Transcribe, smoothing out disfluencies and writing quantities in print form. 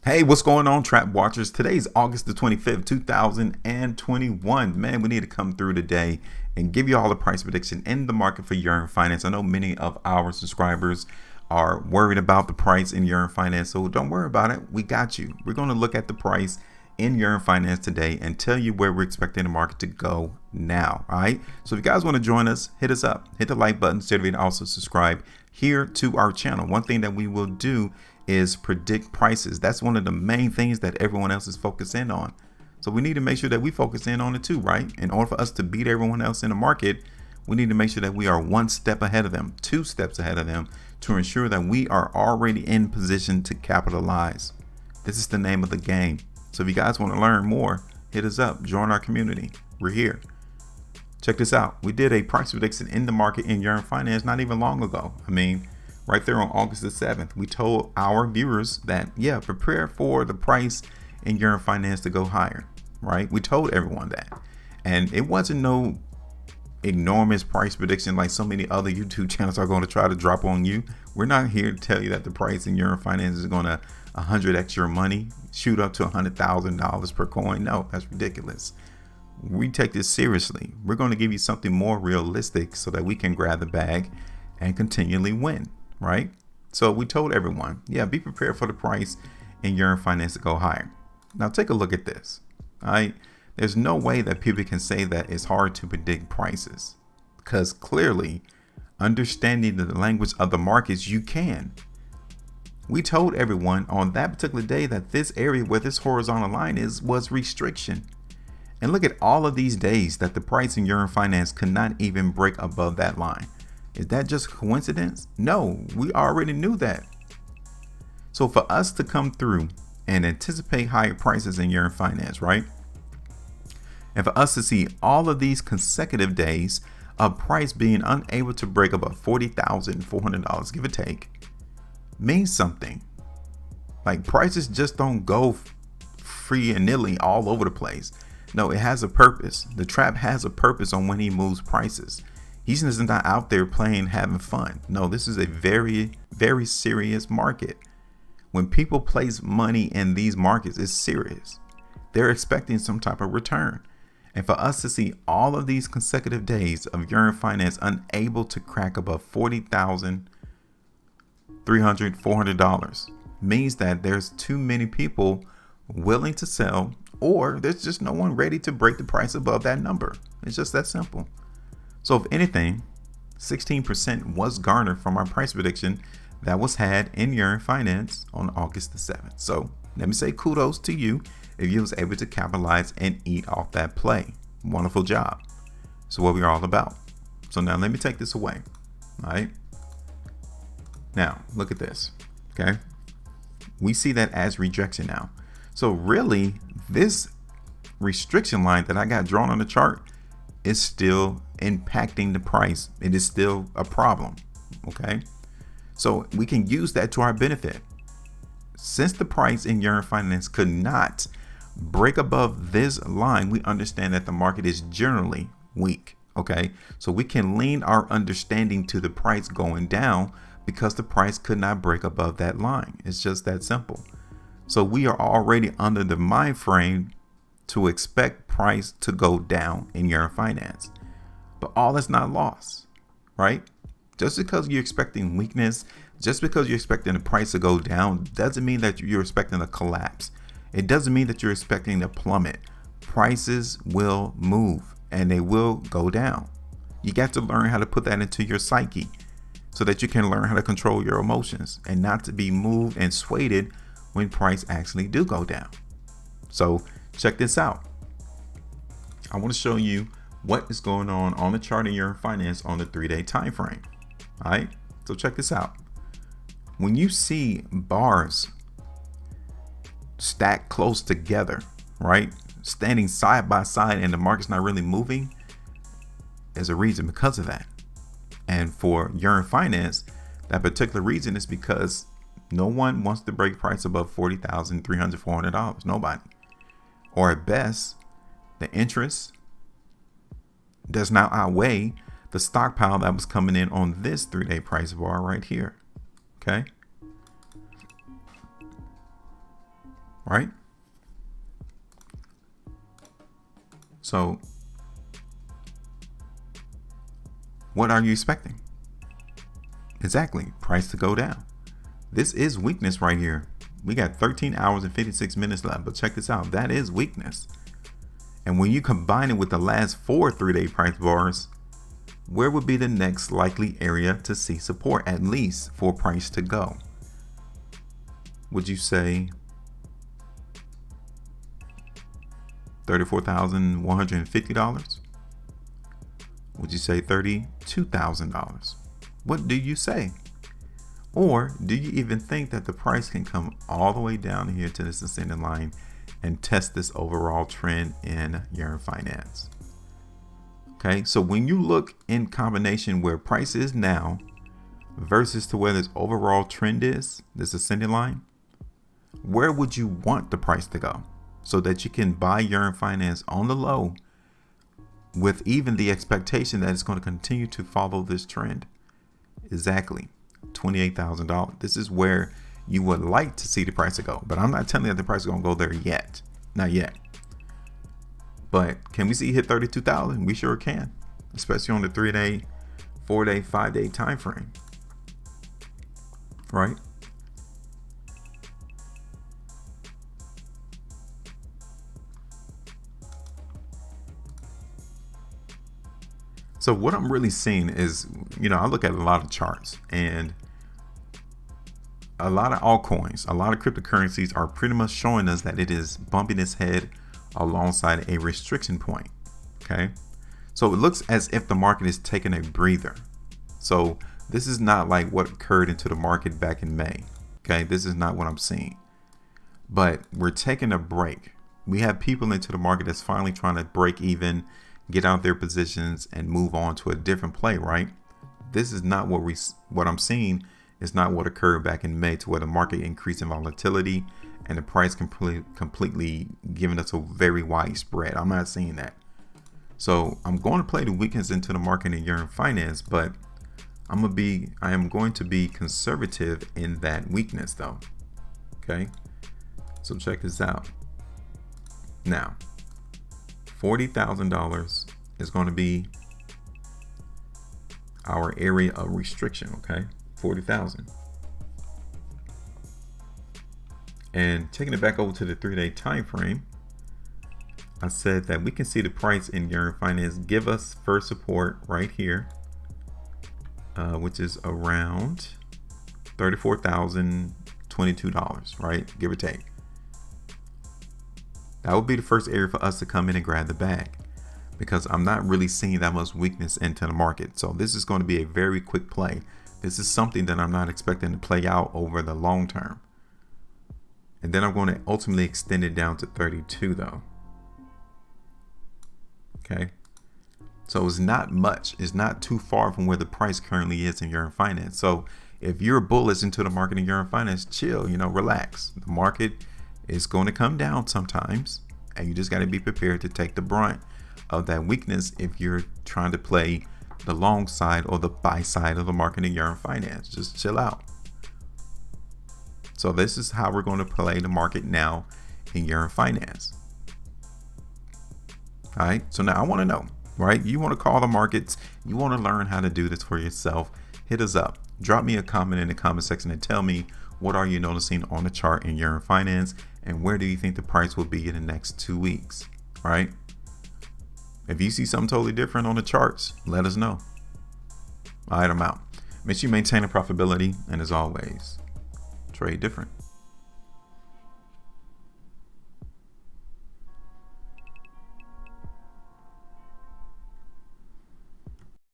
Hey, what's going on, Trap Watchers? Today's August the 25th, 2021. Man, we need to come through today and give you all the price prediction in the market for Yearn Finance. I know many of our subscribers are worried about the price in Yearn Finance, so don't worry about it. We got you. We're going to look at the price in Yearn Finance today and tell you where we're expecting the market to go now. All right. So if you guys want to join us, hit us up, hit the like button, share the video, also subscribe here to our channel. One thing that we will do is predict prices. That's one of the main things that everyone else is focusing on. So we need to make sure that we focus in on it too, right? In order for us to beat everyone else in the market, we need to make sure that we are one step ahead of them, two steps ahead of them, to ensure that we are already in position to capitalize. This is the name of the game. So if you guys want to learn more, hit us up, join our community. We're here. Check this out. We did a price prediction in the market in Yearn Finance not even long ago. I mean, right there on August the 7th, we told our viewers that, yeah, prepare for the price in Yearn Finance to go higher, right? We told everyone that. And it wasn't no enormous price prediction like so many other YouTube channels are going to try to drop on you. We're not here to tell you that the price in Yearn Finance is going to 100x your money, shoot up to $100,000 per coin. No, that's ridiculous. We take this seriously. We're going to give you something more realistic so that we can grab the bag and continually win. Right? So we told everyone, yeah, be prepared for the price in Yearn Finance to go higher. Now take a look at this. All right. There's no way that people can say that it's hard to predict prices, because clearly understanding the language of the markets, you can. We told everyone on that particular day that this area where this horizontal line is was restriction. And look at all of these days that the price in Yearn Finance could not even break above that line. Is that just coincidence? No, we already knew that. So for us to come through and anticipate higher prices in Yearn Finance, right? And for us to see all of these consecutive days of price being unable to break above $40,400, give or take, means something. Like, prices just don't go free and nilly all over the place. No, it has a purpose. The trap has a purpose on when he moves prices. He's just not out there playing, having fun. No, this is a very, very serious market. When people place money in these markets, it's serious. They're expecting some type of return. And for us to see all of these consecutive days of Yearn Finance unable to crack above $40,300, $400 means that there's too many people willing to sell, or there's just no one ready to break the price above that number. It's just that simple. So if anything, 16% was garnered from our price prediction that was had in Yearn Finance on August the 7th. So let me say kudos to you if you was able to capitalize and eat off that play. Wonderful job. So what we're all about. So now let me take this away. All right. Now look at this. Okay. We see that as rejection now. So really, this restriction line that I got drawn on the chart is still impacting the price. It is still a problem. Okay, so we can use that to our benefit. Since the price in Yearn Finance could not break above this line, we understand that the market is generally weak. Okay, so we can lean our understanding to the price going down because the price could not break above that line. It's just that simple. So we are already under the mind frame to expect price to go down in Yearn Finance. But all is not lost, right? Just because you're expecting weakness, just because you're expecting the price to go down, doesn't mean that you're expecting a collapse. It doesn't mean that you're expecting a plummet. Prices will move and they will go down. You got to learn how to put that into your psyche so that you can learn how to control your emotions and not to be moved and swayed when price actually do go down. So check this out. I want to show you what is going on the chart in Yearn Finance on the 3-day time frame. All right, so check this out. When you see bars stacked close together, right, standing side by side, and the market's not really moving, there's a reason because of that. And for Yearn Finance, that particular reason is because no one wants to break price above $40,300, $400. Nobody. Or at best, the interest does not outweigh the stockpile that was coming in on this 3-day price bar right here. Okay. right? So what are you expecting? Exactly, price to go down. This is weakness right here. We got 13 hours and 56 minutes left, but check this out. That is weakness. And when you combine it with the last 4 3-day price bars, where would be the next likely area to see support, at least for price to go? Would you say $34,150? Would you say $32,000? What do you say? Or do you even think that the price can come all the way down here to this ascending line and test this overall trend in Yearn Finance? Okay, so when you look in combination where price is now versus to where this overall trend is, this ascending line, where would you want the price to go so that you can buy Yearn Finance on the low with even the expectation that it's going to continue to follow this trend? Exactly, $28,000. This is where you would like to see the price to go, but I'm not telling you that the price is going to go there yet. Not yet. But can we see it hit 32,000? We sure can, especially on the 3-day, 4-day, 5-day time frame, right? So what I'm really seeing is, I look at a lot of charts, and a lot of altcoins, a lot of cryptocurrencies are pretty much showing us that it is bumping its head alongside a restriction point. Okay, so it looks as if the market is taking a breather. So this is not like what occurred into the market back in May. Okay, this is not what I'm seeing, but we're taking a break. We have people into the market that's finally trying to break even, get out their positions, and move on to a different play, right? This is not what I'm seeing is not what occurred back in May, to where the market increased in volatility and the price completely giving us a very wide spread. I'm not seeing that. So I'm going to play the weakness into the market in Yearn Finance, but I am going to be conservative in that weakness though. Okay, so check this out. Now, $40,000 is going to be our area of restriction. Okay, 40,000. And taking it back over to the 3-day time frame, I said that we can see the price in Yearn Finance give us first support right here, which is around $34,022, right? Give or take. That would be the first area for us to come in and grab the bag, because I'm not really seeing that much weakness into the market. So this is going to be a very quick play. This is something that I'm not expecting to play out over the long term. And then I'm going to ultimately extend it down to 32 though. Okay. So it's not much. It's not too far from where the price currently is in Yearn Finance. So if you're bullish into the market in Yearn Finance, chill, relax. The market is going to come down sometimes, and you just got to be prepared to take the brunt of that weakness if you're trying to play the long side or the buy side of the market in Yearn Finance. Just chill out. So this is how we're going to play the market now in Yearn Finance. All right. So now I want to know, right? You want to call the markets. You want to learn how to do this for yourself. Hit us up. Drop me a comment in the comment section and tell me, what are you noticing on the chart in Yearn Finance, and where do you think the price will be in the next 2 weeks? All right. If you see something totally different on the charts, let us know. All right, I'm out. Make sure you maintain a profitability, and as always, trade different.